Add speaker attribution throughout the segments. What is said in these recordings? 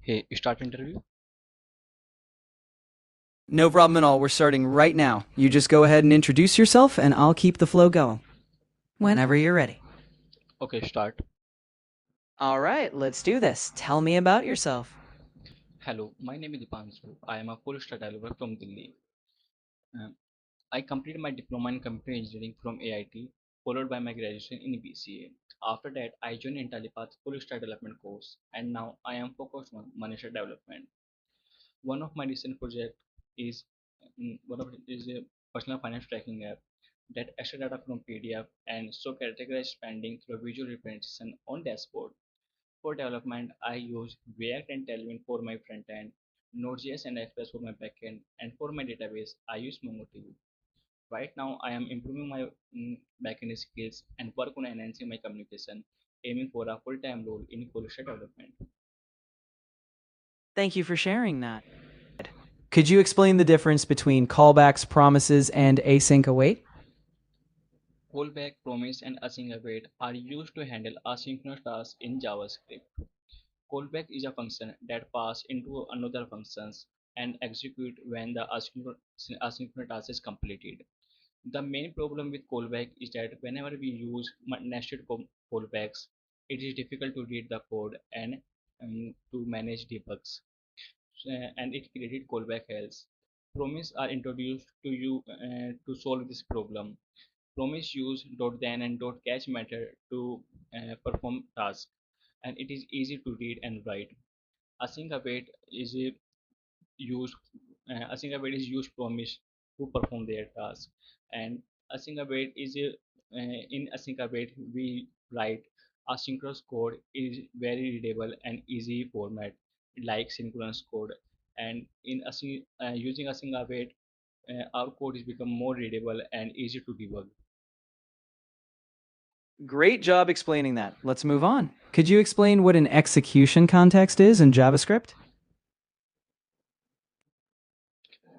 Speaker 1: Hey, start interview.
Speaker 2: No problem at all. We're starting right now. You just go ahead and introduce yourself, and I'll keep the flow going. Whenever you're ready.
Speaker 1: Okay, start.
Speaker 2: All right, let's do this. Tell me about yourself.
Speaker 1: Hello, my name is Dipanshu. I am a full stack developer from Delhi. Um, I completed my diploma in computer engineering from AIT, followed by my graduation in BCA. After that, I joined IntelliPath full stack development course, and now I am focused on MERN Stack development. One of my recent project is one of it is a personal finance tracking app that extract data from PDF and so categorize spending through visual representation on dashboard. For development, I use React and Tailwind for my front end, Node.js and Express for my backend, and for my database, I use MongoDB. Right now, I am improving my backend skills and work on enhancing my communication, aiming for a full-time role in full stack development.
Speaker 2: Thank you for sharing that. Could you explain the difference between callbacks, promises, and async await?
Speaker 1: Callback, promise, and async await are used to handle asynchronous tasks in JavaScript. Callback is a function that passes into another functions and execute when the asynchronous task is completed. The main problem with callback is that whenever we use nested callbacks, it is difficult to read the code and to manage debugs. And it created callback hells. Promise are introduced to you to solve this problem. Promise use .then and .catch method to perform tasks, and it is easy to read and write. Async await is used async await is used promise to perform their task, and async await is in async await we write asynchronous code is very readable and easy format like synchronous code, and in using async await our code is become more readable and easy to debug.
Speaker 2: Great job explaining that. Let's move on. Could you explain what an execution context is in JavaScript?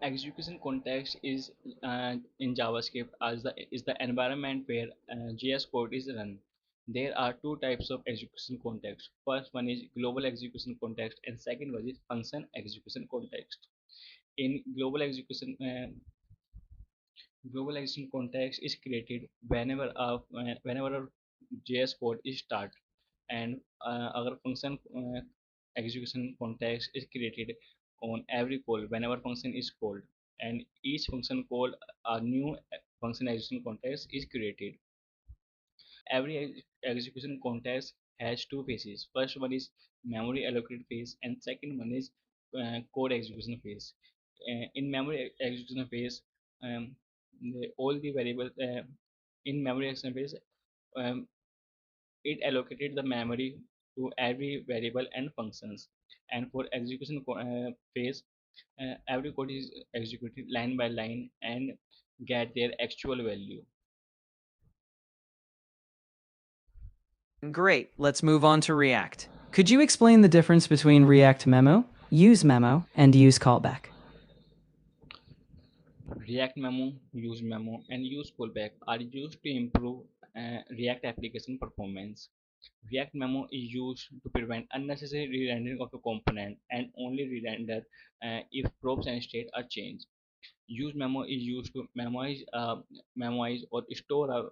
Speaker 1: Execution context is in JavaScript as the is the environment where JS code is run. There are two types of execution context. First one is global execution context, and second one is function execution context. In global execution context is created whenever a JS code is start, and our function execution context is created on every call whenever function is called, and each function call a new function execution context is created. Every execution context has two phases. First one is memory allocated phase, and second one is code execution phase. In memory execution phase, um, all the variables in memory execution phase, um, it allocated the memory to every variable and functions. And for execution phase, every code is executed line by line and get their actual value.
Speaker 2: Great. Let's move on to React. Could you explain the difference between React.memo, useMemo, and useCallback?
Speaker 1: React.memo, useMemo, and useCallback are used to improve React application performance. React.memo is used to prevent unnecessary re-rendering of a component and only re-render if probes and state are changed. useMemo is used to memorize or store the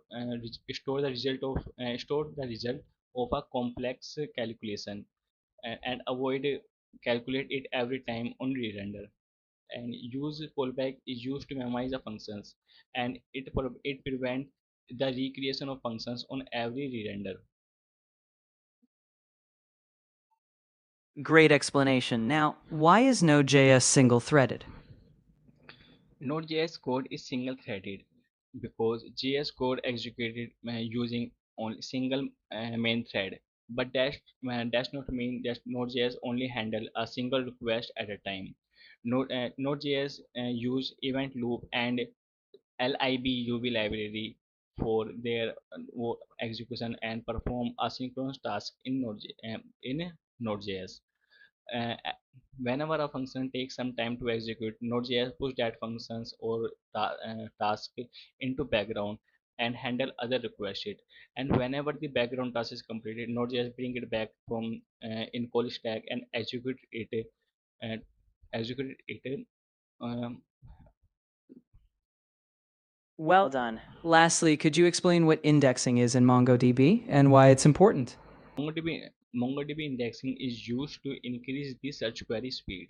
Speaker 1: result of a complex calculation, and avoid calculate it every time on re-render. And use callback is used to memorize the functions, and it prevents the recreation of functions on every re-render.
Speaker 2: Great explanation. Now, why is Node.js single-threaded?
Speaker 1: Node.js code is single-threaded because JS code executed using only single main thread. But does not mean that Node.js only handle a single request at a time. Node.js use event loop and libUV library for their execution and perform asynchronous tasks in Node.js. uh, Whenever a function takes some time to execute, Node.js push that functions or task into background, and handle other requests it. And whenever the background task is completed, Node.js bring it back from in call stack and uh, execute it. Um,
Speaker 2: Well done. Lastly, could you explain what indexing is in MongoDB and why it's important?
Speaker 1: MongoDB MongoDB indexing is used to increase the search query speed.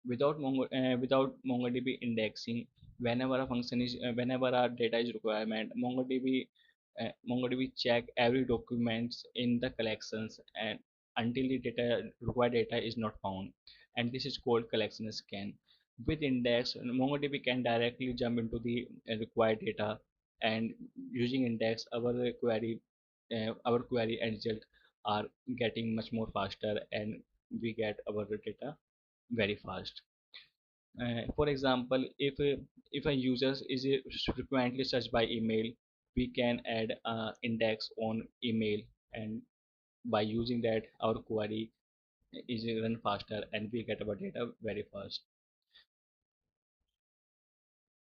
Speaker 1: Without MongoDB indexing, whenever our data is requirement, MongoDB check every documents in the collections and until the data required data is not found, and this is called collection scan. With index, MongoDB can directly jump into the required data, and using index, our query and result are getting much more faster, and we get our data very fast. For example, if a user is frequently searched by email, we can add index on email, and by using that, our query is run faster and we get our data very fast.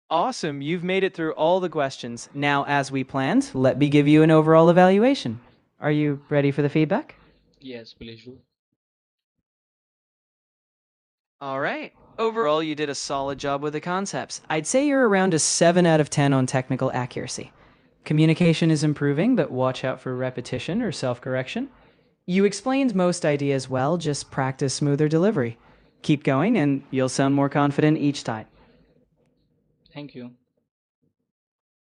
Speaker 2: Awesome, you've made it through all the questions. Now, as we planned, let me give you an overall evaluation. Are you ready for the feedback?
Speaker 1: Yes, please do.
Speaker 2: All right. Overall, you did a solid job with the concepts. I'd say you're around a 7 out of 10 on technical accuracy. Communication is improving, but watch out for repetition or self correction. You explained most ideas well, just practice smoother delivery. Keep going, and you'll sound more confident each time.
Speaker 1: Thank you.